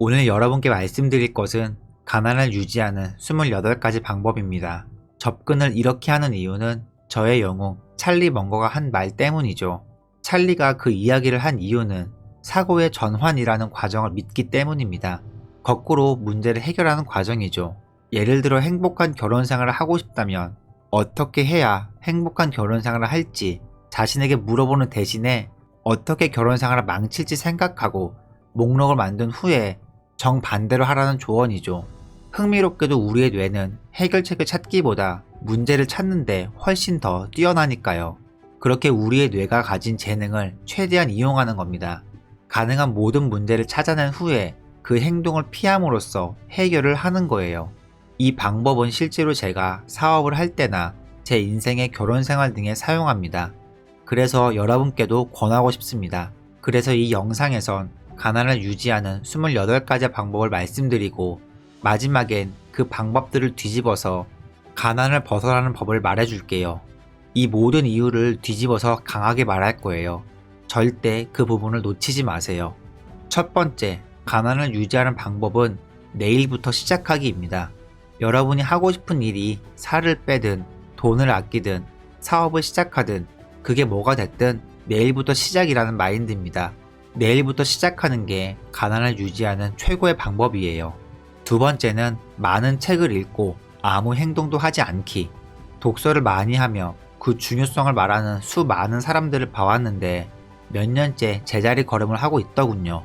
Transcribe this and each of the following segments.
오늘 여러분께 말씀드릴 것은 가난을 유지하는 28가지 방법입니다. 접근을 이렇게 하는 이유는 저의 영웅 찰리 먼거가 한 말 때문이죠. 찰리가 그 이야기를 한 이유는 사고의 전환이라는 과정을 믿기 때문입니다. 거꾸로 문제를 해결하는 과정이죠. 예를 들어 행복한 결혼 생활을 하고 싶다면 어떻게 해야 행복한 결혼 생활을 할지 자신에게 물어보는 대신에 어떻게 결혼 생활을 망칠지 생각하고 목록을 만든 후에 정반대로 하라는 조언이죠. 흥미롭게도 우리의 뇌는 해결책을 찾기보다 문제를 찾는데 훨씬 더 뛰어나니까요. 그렇게 우리의 뇌가 가진 재능을 최대한 이용하는 겁니다. 가능한 모든 문제를 찾아낸 후에 그 행동을 피함으로써 해결을 하는 거예요. 이 방법은 실제로 제가 사업을 할 때나 제 인생의 결혼 생활 등에 사용합니다. 그래서 여러분께도 권하고 싶습니다. 그래서 이 영상에선 가난을 유지하는 28가지 방법을 말씀드리고 마지막엔 그 방법들을 뒤집어서 가난을 벗어나는 법을 말해줄게요. 이 모든 이유를 뒤집어서 강하게 말할 거예요. 절대 그 부분을 놓치지 마세요. 첫 번째, 가난을 유지하는 방법은 내일부터 시작하기입니다. 여러분이 하고 싶은 일이 살을 빼든 돈을 아끼든 사업을 시작하든 그게 뭐가 됐든 내일부터 시작이라는 마인드입니다. 내일부터 시작하는 게 가난을 유지하는 최고의 방법이에요. 두 번째는 많은 책을 읽고 아무 행동도 하지 않기. 독서를 많이 하며 그 중요성을 말하는 수많은 사람들을 봐왔는데 몇 년째 제자리 걸음을 하고 있더군요.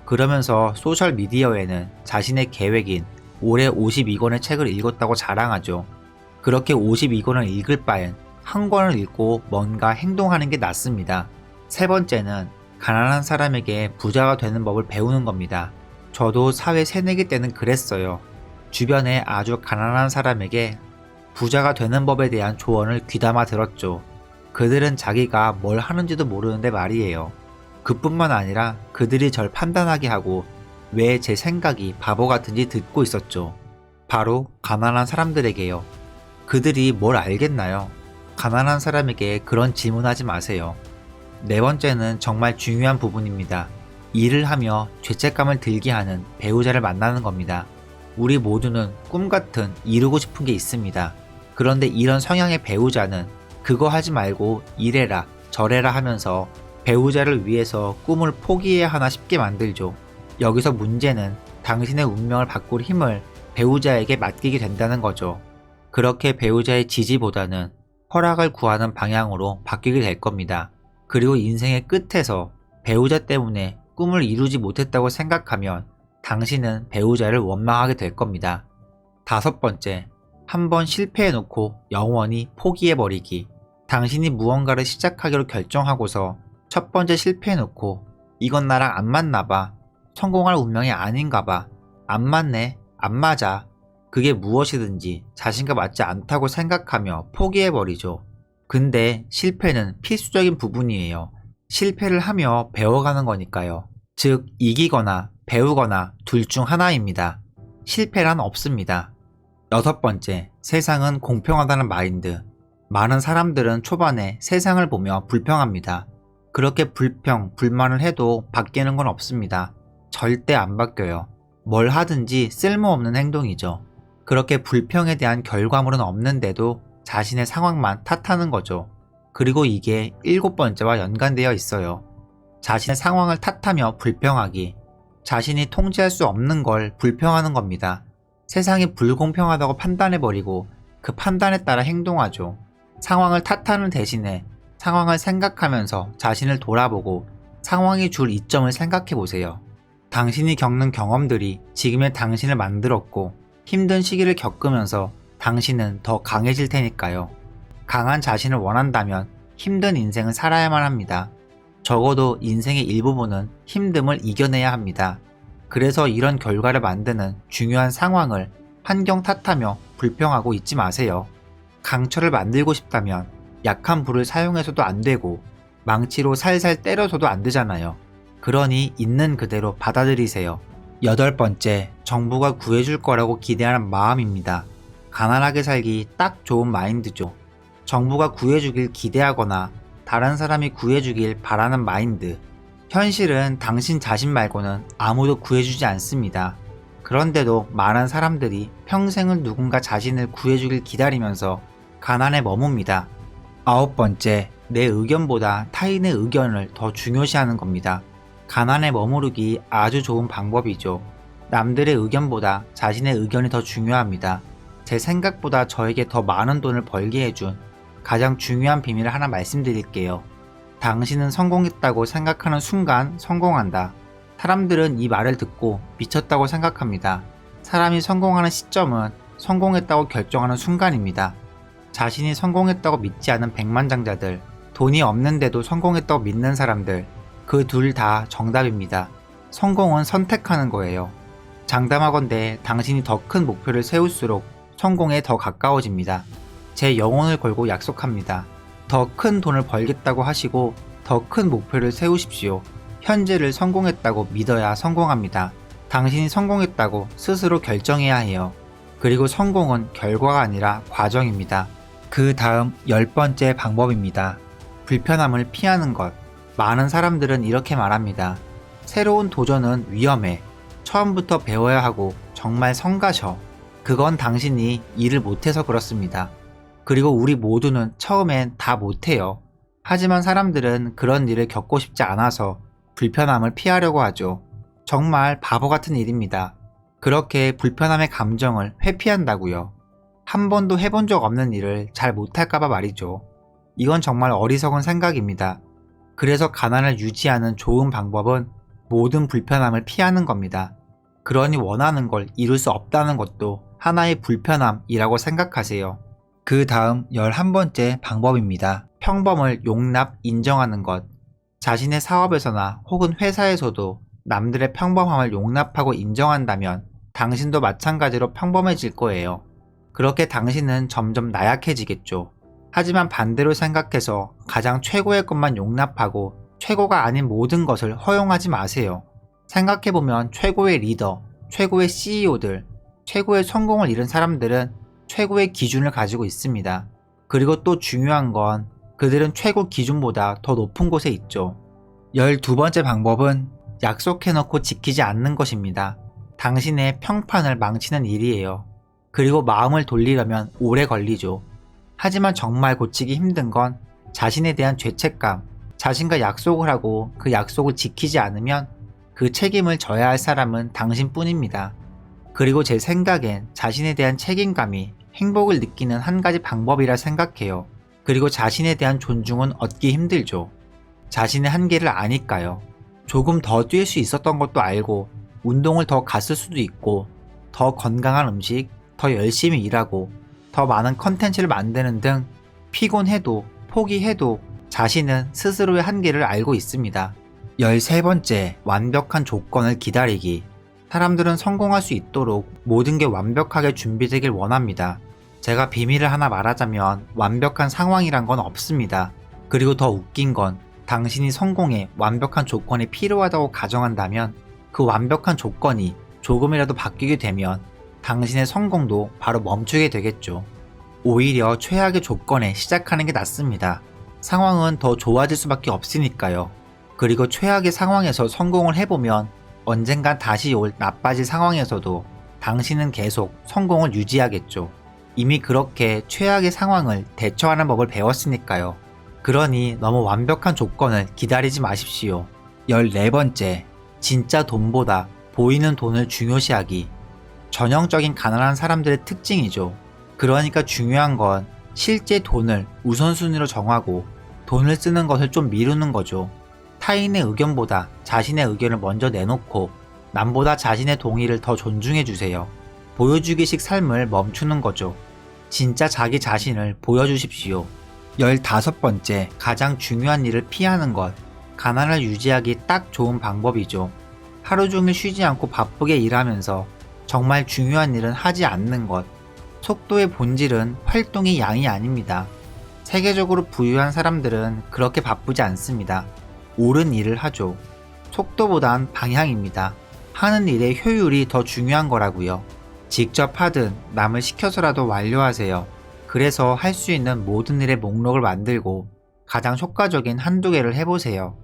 그러면서 소셜미디어에는 자신의 계획인 올해 52권의 책을 읽었다고 자랑하죠. 그렇게 52권을 읽을 바엔 한 권을 읽고 뭔가 행동하는 게 낫습니다. 세 번째는 가난한 사람에게 부자가 되는 법을 배우는 겁니다. 저도 사회 새내기 때는 그랬어요. 주변에 아주 가난한 사람에게 부자가 되는 법에 대한 조언을 귀담아 들었죠. 그들은 자기가 뭘 하는지도 모르는데 말이에요. 그뿐만 아니라 그들이 절 판단하게 하고 왜 제 생각이 바보 같은지 듣고 있었죠. 바로 가난한 사람들에게요. 그들이 뭘 알겠나요? 가난한 사람에게 그런 질문하지 마세요. 네 번째는 정말 중요한 부분입니다. 일을 하며 죄책감을 들게 하는 배우자를 만나는 겁니다. 우리 모두는 꿈같은 이루고 싶은 게 있습니다. 그런데 이런 성향의 배우자는 그거 하지 말고 이래라 저래라 하면서 배우자를 위해서 꿈을 포기해야 하나 싶게 만들죠. 여기서 문제는 당신의 운명을 바꿀 힘을 배우자에게 맡기게 된다는 거죠. 그렇게 배우자의 지지보다는 허락을 구하는 방향으로 바뀌게 될 겁니다. 그리고 인생의 끝에서 배우자 때문에 꿈을 이루지 못했다고 생각하면 당신은 배우자를 원망하게 될 겁니다. 다섯 번째, 한번 실패해놓고 영원히 포기해버리기. 당신이 무언가를 시작하기로 결정하고서 첫 번째 실패해놓고 이건 나랑 안 맞나봐, 성공할 운명이 아닌가봐, 안 맞네, 안 맞아, 그게 무엇이든지 자신과 맞지 않다고 생각하며 포기해버리죠. 근데 실패는 필수적인 부분이에요. 실패를 하며 배워가는 거니까요. 즉 이기거나 배우거나 둘 중 하나입니다. 실패란 없습니다. 여섯 번째, 세상은 공평하다는 마인드. 많은 사람들은 초반에 세상을 보며 불평합니다. 그렇게 불만을 해도 바뀌는 건 없습니다. 절대 안 바뀌어요. 뭘 하든지 쓸모없는 행동이죠. 그렇게 불평에 대한 결과물은 없는데도 자신의 상황만 탓하는 거죠. 그리고 이게 7번째와 연관되어 있어요. 자신의 상황을 탓하며 불평하기. 자신이 통제할 수 없는 걸 불평하는 겁니다. 세상이 불공평하다고 판단해버리고 그 판단에 따라 행동하죠. 상황을 탓하는 대신에 상황을 생각하면서 자신을 돌아보고 상황이 줄 이점을 생각해보세요. 당신이 겪는 경험들이 지금의 당신을 만들었고 힘든 시기를 겪으면서 당신은 더 강해질 테니까요. 강한 자신을 원한다면 힘든 인생을 살아야만 합니다. 적어도 인생의 일부분은 힘듦을 이겨내야 합니다. 그래서 이런 결과를 만드는 중요한 상황을 환경 탓하며 불평하고 있지 마세요. 강철을 만들고 싶다면 약한 불을 사용해서도 안 되고 망치로 살살 때려서도 안 되잖아요. 그러니 있는 그대로 받아들이세요. 여덟 번째, 정부가 구해줄 거라고 기대하는 마음입니다. 가난하게 살기 딱 좋은 마인드죠. 정부가 구해주길 기대하거나 다른 사람이 구해주길 바라는 마인드. 현실은 당신 자신 말고는 아무도 구해주지 않습니다. 그런데도 많은 사람들이 평생을 누군가 자신을 구해주길 기다리면서 가난에 머뭅니다. 9번째, 내 의견보다 타인의 의견을 더 중요시하는 겁니다. 가난에 머무르기 아주 좋은 방법이죠. 남들의 의견보다 자신의 의견이 더 중요합니다. 제 생각보다 저에게 더 많은 돈을 벌게 해준 가장 중요한 비밀을 하나 말씀드릴게요. 당신은 성공했다고 생각하는 순간 성공한다. 사람들은 이 말을 듣고 미쳤다고 생각합니다. 사람이 성공하는 시점은 성공했다고 결정하는 순간입니다. 자신이 성공했다고 믿지 않은 백만장자들, 돈이 없는데도 성공했다고 믿는 사람들, 그 둘 다 정답입니다. 성공은 선택하는 거예요. 장담하건대 당신이 더 큰 목표를 세울수록 성공에 더 가까워집니다. 제 영혼을 걸고 약속합니다. 더 큰 돈을 벌겠다고 하시고 더 큰 목표를 세우십시오. 현재를 성공했다고 믿어야 성공합니다. 당신이 성공했다고 스스로 결정해야 해요. 그리고 성공은 결과가 아니라 과정입니다. 그 다음 10번째 방법입니다. 불편함을 피하는 것. 많은 사람들은 이렇게 말합니다. 새로운 도전은 위험해. 처음부터 배워야 하고 정말 성가셔. 그건 당신이 일을 못해서 그렇습니다. 그리고 우리 모두는 처음엔 다 못해요. 하지만 사람들은 그런 일을 겪고 싶지 않아서 불편함을 피하려고 하죠. 정말 바보 같은 일입니다. 그렇게 불편함의 감정을 회피한다고요. 한 번도 해본 적 없는 일을 잘 못할까봐 말이죠. 이건 정말 어리석은 생각입니다. 그래서 가난을 유지하는 좋은 방법은 모든 불편함을 피하는 겁니다. 그러니 원하는 걸 이룰 수 없다는 것도 하나의 불편함이라고 생각하세요. 그 다음 11번째 방법입니다. 평범을 용납, 인정하는 것. 자신의 사업에서나 혹은 회사에서도 남들의 평범함을 용납하고 인정한다면 당신도 마찬가지로 평범해질 거예요. 그렇게 당신은 점점 나약해지겠죠. 하지만 반대로 생각해서 가장 최고의 것만 용납하고 최고가 아닌 모든 것을 허용하지 마세요. 생각해보면 최고의 리더, 최고의 CEO들, 최고의 성공을 이룬 사람들은 최고의 기준을 가지고 있습니다. 그리고 또 중요한 건 그들은 최고 기준보다 더 높은 곳에 있죠. 12번째 방법은 약속해놓고 지키지 않는 것입니다. 당신의 평판을 망치는 일이에요. 그리고 마음을 돌리려면 오래 걸리죠. 하지만 정말 고치기 힘든 건 자신에 대한 죄책감, 자신과 약속을 하고 그 약속을 지키지 않으면 그 책임을 져야 할 사람은 당신뿐입니다. 그리고 제 생각엔 자신에 대한 책임감이 행복을 느끼는 한 가지 방법이라 생각해요. 그리고 자신에 대한 존중은 얻기 힘들죠. 자신의 한계를 아니까요. 조금 더 뛸 수 있었던 것도 알고 운동을 더 갔을 수도 있고 더 건강한 음식, 더 열심히 일하고 더 많은 컨텐츠를 만드는 등 피곤해도 포기해도 자신은 스스로의 한계를 알고 있습니다. 13번째, 완벽한 조건을 기다리기. 사람들은 성공할 수 있도록 모든 게 완벽하게 준비되길 원합니다. 제가 비밀을 하나 말하자면 완벽한 상황이란 건 없습니다. 그리고 더 웃긴 건 당신이 성공에 완벽한 조건이 필요하다고 가정한다면 그 완벽한 조건이 조금이라도 바뀌게 되면 당신의 성공도 바로 멈추게 되겠죠. 오히려 최악의 조건에 시작하는 게 낫습니다. 상황은 더 좋아질 수밖에 없으니까요. 그리고 최악의 상황에서 성공을 해보면 언젠간 다시 올 나빠질 상황에서도 당신은 계속 성공을 유지하겠죠. 이미 그렇게 최악의 상황을 대처하는 법을 배웠으니까요. 그러니 너무 완벽한 조건을 기다리지 마십시오. 14번째, 진짜 돈보다 보이는 돈을 중요시하기. 전형적인 가난한 사람들의 특징이죠. 그러니까 중요한 건 실제 돈을 우선순위로 정하고 돈을 쓰는 것을 좀 미루는 거죠. 타인의 의견보다 자신의 의견을 먼저 내놓고 남보다 자신의 동의를 더 존중해 주세요. 보여주기식 삶을 멈추는 거죠. 진짜 자기 자신을 보여주십시오. 15번째, 가장 중요한 일을 피하는 것. 가난을 유지하기 딱 좋은 방법이죠. 하루 종일 쉬지 않고 바쁘게 일하면서 정말 중요한 일은 하지 않는 것. 속도의 본질은 활동의 양이 아닙니다. 세계적으로 부유한 사람들은 그렇게 바쁘지 않습니다. 옳은 일을 하죠. 속도보단 방향입니다. 하는 일의 효율이 더 중요한 거라고요. 직접 하든 남을 시켜서라도 완료하세요. 그래서 할 수 있는 모든 일의 목록을 만들고 가장 효과적인 한두 개를 해보세요.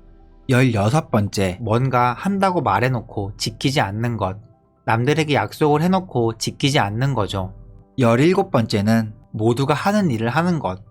16번째, 뭔가 한다고 말해놓고 지키지 않는 것. 남들에게 약속을 해놓고 지키지 않는 거죠. 17번째는 모두가 하는 일을 하는 것.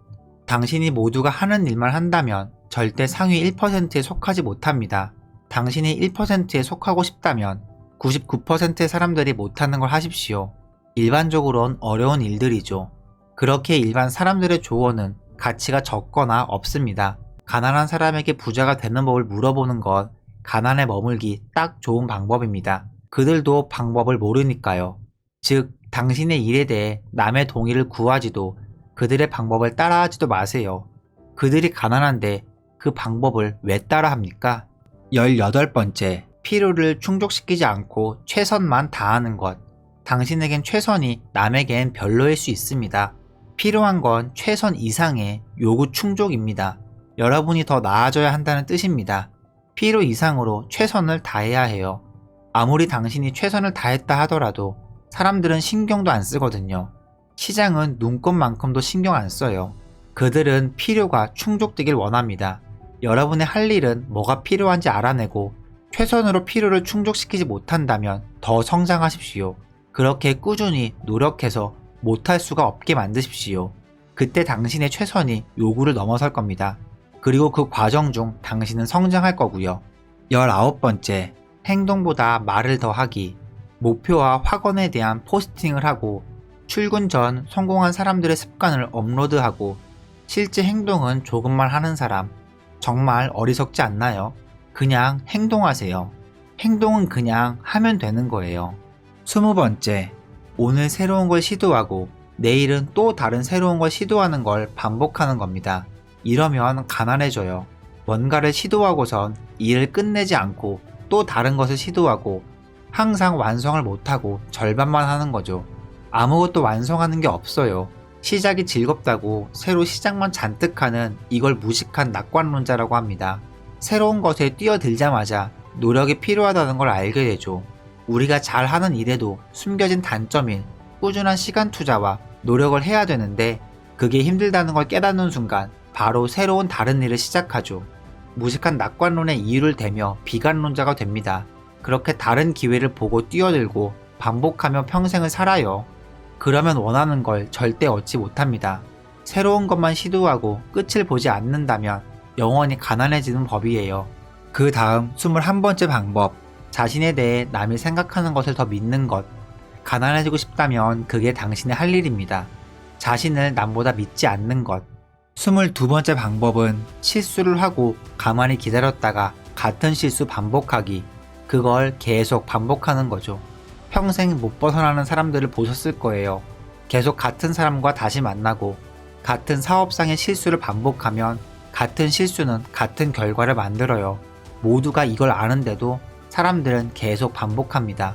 당신이 모두가 하는 일만 한다면 절대 상위 1%에 속하지 못합니다. 당신이 1%에 속하고 싶다면 99%의 사람들이 못하는 걸 하십시오. 일반적으론 어려운 일들이죠. 그렇게 일반 사람들의 조언은 가치가 적거나 없습니다. 가난한 사람에게 부자가 되는 법을 물어보는 건 가난에 머물기 딱 좋은 방법입니다. 그들도 방법을 모르니까요. 즉, 당신의 일에 대해 남의 동의를 구하지도 그들의 방법을 따라하지도 마세요. 그들이 가난한데 그 방법을 왜 따라합니까? 18번째, 필요를 충족시키지 않고 최선만 다하는 것. 당신에겐 최선이 남에겐 별로일 수 있습니다. 필요한 건 최선 이상의 요구 충족입니다. 여러분이 더 나아져야 한다는 뜻입니다. 필요 이상으로 최선을 다해야 해요. 아무리 당신이 최선을 다했다 하더라도 사람들은 신경도 안 쓰거든요. 시장은 눈꽃만큼도 신경 안 써요. 그들은 필요가 충족되길 원합니다. 여러분의 할 일은 뭐가 필요한지 알아내고 최선으로 필요를 충족시키지 못한다면 더 성장하십시오. 그렇게 꾸준히 노력해서 못할 수가 없게 만드십시오. 그때 당신의 최선이 요구를 넘어설 겁니다. 그리고 그 과정 중 당신은 성장할 거고요. 19번째, 행동보다 말을 더 하기. 목표와 확언에 대한 포스팅을 하고 출근 전 성공한 사람들의 습관을 업로드하고 실제 행동은 조금만 하는 사람. 정말 어리석지 않나요? 그냥 행동하세요. 행동은 그냥 하면 되는 거예요. 20번째, 오늘 새로운 걸 시도하고 내일은 또 다른 새로운 걸 시도하는 걸 반복하는 겁니다. 이러면 가난해져요. 뭔가를 시도하고선 일을 끝내지 않고 또 다른 것을 시도하고 항상 완성을 못하고 절반만 하는 거죠. 아무것도 완성하는 게 없어요. 시작이 즐겁다고 새로 시작만 잔뜩 하는 이걸 무식한 낙관론자라고 합니다. 새로운 것에 뛰어들자마자 노력이 필요하다는 걸 알게 되죠. 우리가 잘하는 일에도 숨겨진 단점인 꾸준한 시간 투자와 노력을 해야 되는데 그게 힘들다는 걸 깨닫는 순간 바로 새로운 다른 일을 시작하죠. 무식한 낙관론의 이유를 대며 비관론자가 됩니다. 그렇게 다른 기회를 보고 뛰어들고 반복하며 평생을 살아요. 그러면 원하는 걸 절대 얻지 못합니다. 새로운 것만 시도하고 끝을 보지 않는다면 영원히 가난해지는 법이에요. 그 다음 21번째 방법. 자신에 대해 남이 생각하는 것을 더 믿는 것. 가난해지고 싶다면 그게 당신의 할 일입니다. 자신을 남보다 믿지 않는 것. 22번째 방법은 실수를 하고 가만히 기다렸다가 같은 실수 반복하기. 그걸 계속 반복하는 거죠. 평생 못 벗어나는 사람들을 보셨을 거예요. 계속 같은 사람과 다시 만나고 같은 사업상의 실수를 반복하면 같은 실수는 같은 결과를 만들어요. 모두가 이걸 아는데도 사람들은 계속 반복합니다.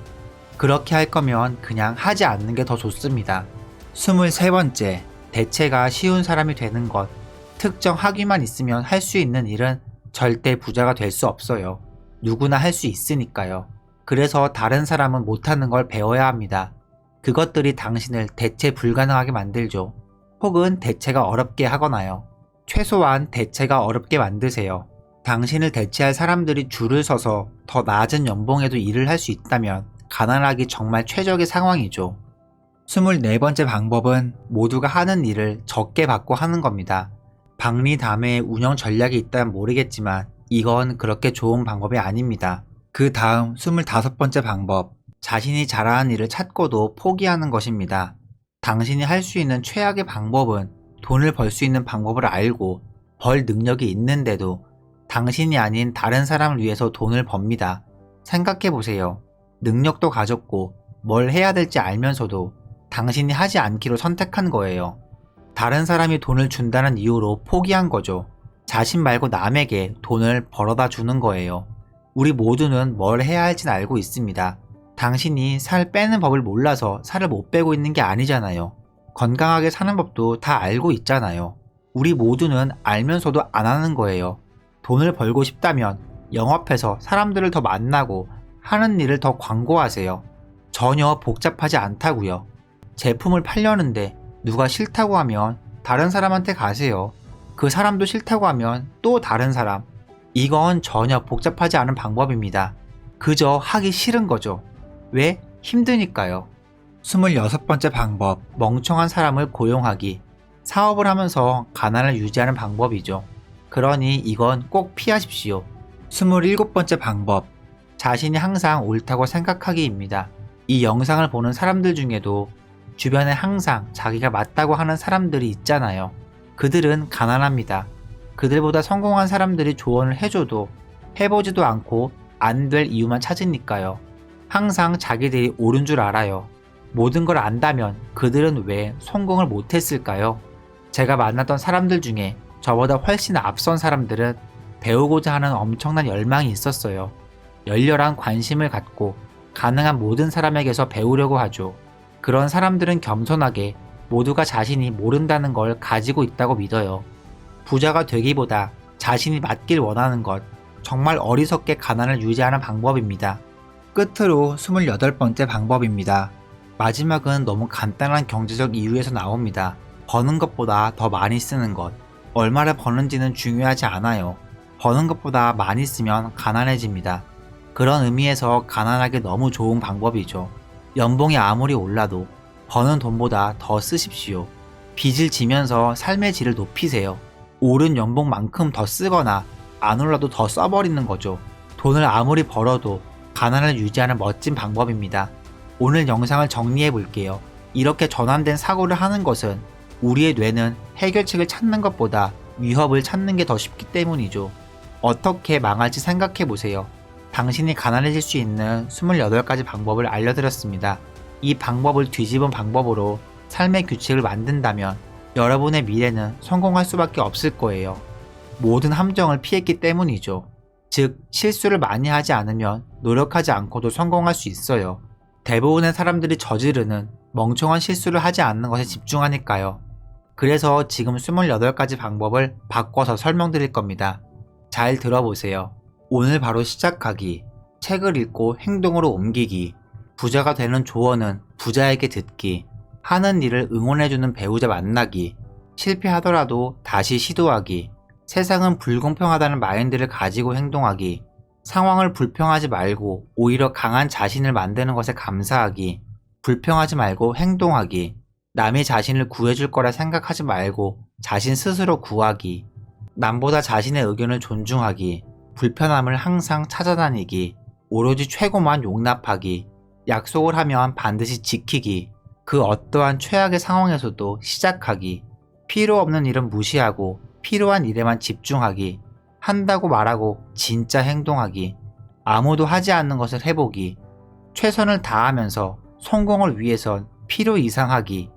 그렇게 할 거면 그냥 하지 않는 게 더 좋습니다. 23번째, 대체가 쉬운 사람이 되는 것. 특정 학위만 있으면 할 수 있는 일은 절대 부자가 될 수 없어요. 누구나 할 수 있으니까요. 그래서 다른 사람은 못하는 걸 배워야 합니다. 그것들이 당신을 대체 불가능하게 만들죠. 혹은 대체가 어렵게 하거나요. 최소한 대체가 어렵게 만드세요. 당신을 대체할 사람들이 줄을 서서 더 낮은 연봉에도 일을 할 수 있다면 가난하기 정말 최적의 상황이죠. 24번째 방법은 모두가 하는 일을 적게 받고 하는 겁니다. 박리담회의 운영 전략이 있다면 모르겠지만 이건 그렇게 좋은 방법이 아닙니다. 그 다음 25번째 방법, 자신이 잘하는 일을 찾고도 포기하는 것입니다. 당신이 할 수 있는 최악의 방법은 돈을 벌 수 있는 방법을 알고 벌 능력이 있는데도 당신이 아닌 다른 사람을 위해서 돈을 법니다. 생각해보세요. 능력도 가졌고 뭘 해야 될지 알면서도 당신이 하지 않기로 선택한 거예요. 다른 사람이 돈을 준다는 이유로 포기한 거죠. 자신 말고 남에게 돈을 벌어다 주는 거예요. 우리 모두는 뭘 해야 할지는 알고 있습니다. 당신이 살 빼는 법을 몰라서 살을 못 빼고 있는 게 아니잖아요. 건강하게 사는 법도 다 알고 있잖아요. 우리 모두는 알면서도 안 하는 거예요. 돈을 벌고 싶다면 영업해서 사람들을 더 만나고 하는 일을 더 광고하세요. 전혀 복잡하지 않다고요. 제품을 팔려는데 누가 싫다고 하면 다른 사람한테 가세요. 그 사람도 싫다고 하면 또 다른 사람. 이건 전혀 복잡하지 않은 방법입니다. 그저 하기 싫은 거죠. 왜? 힘드니까요. 26번째 방법, 멍청한 사람을 고용하기. 사업을 하면서 가난을 유지하는 방법이죠. 그러니 이건 꼭 피하십시오. 27번째 방법, 자신이 항상 옳다고 생각하기입니다. 이 영상을 보는 사람들 중에도 주변에 항상 자기가 맞다고 하는 사람들이 있잖아요. 그들은 가난합니다. 그들보다 성공한 사람들이 조언을 해줘도 해보지도 않고 안 될 이유만 찾으니까요. 항상 자기들이 옳은 줄 알아요. 모든 걸 안다면 그들은 왜 성공을 못했을까요? 제가 만났던 사람들 중에 저보다 훨씬 앞선 사람들은 배우고자 하는 엄청난 열망이 있었어요. 열렬한 관심을 갖고 가능한 모든 사람에게서 배우려고 하죠. 그런 사람들은 겸손하게 모두가 자신이 모른다는 걸 가지고 있다고 믿어요. 부자가 되기보다 자신이 맞길 원하는 것, 정말 어리석게 가난을 유지하는 방법입니다. 끝으로 28번째 방법입니다. 마지막은 너무 간단한 경제적 이유에서 나옵니다. 버는 것보다 더 많이 쓰는 것. 얼마를 버는지는 중요하지 않아요. 버는 것보다 많이 쓰면 가난해집니다. 그런 의미에서 가난하기 너무 좋은 방법이죠. 연봉이 아무리 올라도 버는 돈보다 더 쓰십시오. 빚을 지면서 삶의 질을 높이세요. 오른 연봉만큼 더 쓰거나 안 올라도 더 써버리는 거죠. 돈을 아무리 벌어도 가난을 유지하는 멋진 방법입니다. 오늘 영상을 정리해 볼게요. 이렇게 전환된 사고를 하는 것은 우리의 뇌는 해결책을 찾는 것보다 위협을 찾는 게 더 쉽기 때문이죠. 어떻게 망할지 생각해 보세요. 당신이 가난해질 수 있는 28가지 방법을 알려드렸습니다. 이 방법을 뒤집은 방법으로 삶의 규칙을 만든다면 여러분의 미래는 성공할 수밖에 없을 거예요. 모든 함정을 피했기 때문이죠. 즉, 실수를 많이 하지 않으면 노력하지 않고도 성공할 수 있어요. 대부분의 사람들이 저지르는 멍청한 실수를 하지 않는 것에 집중하니까요. 그래서 지금 28가지 방법을 바꿔서 설명드릴 겁니다. 잘 들어보세요. 오늘 바로 시작하기, 책을 읽고 행동으로 옮기기, 부자가 되는 조언은 부자에게 듣기, 하는 일을 응원해주는 배우자 만나기, 실패하더라도 다시 시도하기, 세상은 불공평하다는 마인드를 가지고 행동하기, 상황을 불평하지 말고 오히려 강한 자신을 만드는 것에 감사하기, 불평하지 말고 행동하기, 남이 자신을 구해줄 거라 생각하지 말고 자신 스스로 구하기, 남보다 자신의 의견을 존중하기, 불편함을 항상 찾아다니기, 오로지 최고만 용납하기, 약속을 하면 반드시 지키기, 그 어떠한 최악의 상황에서도 시작하기, 필요 없는 일은 무시하고 필요한 일에만 집중하기, 한다고 말하고 진짜 행동하기, 아무도 하지 않는 것을 해보기, 최선을 다하면서 성공을 위해선 필요 이상 하기,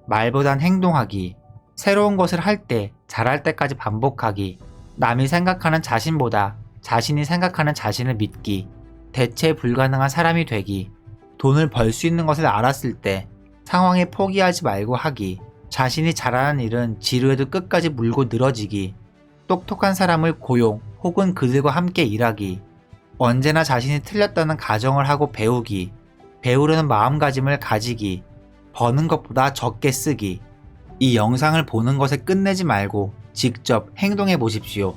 말보단 행동하기, 새로운 것을 할 때 잘할 때까지 반복하기, 남이 생각하는 자신보다 자신이 생각하는 자신을 믿기, 대체 불가능한 사람이 되기, 돈을 벌 수 있는 것을 알았을 때 상황에 포기하지 말고 하기, 자신이 잘하는 일은 지루해도 끝까지 물고 늘어지기, 똑똑한 사람을 고용 혹은 그들과 함께 일하기, 언제나 자신이 틀렸다는 가정을 하고 배우기, 배우려는 마음가짐을 가지기, 버는 것보다 적게 쓰기. 이 영상을 보는 것에 끝내지 말고 직접 행동해 보십시오.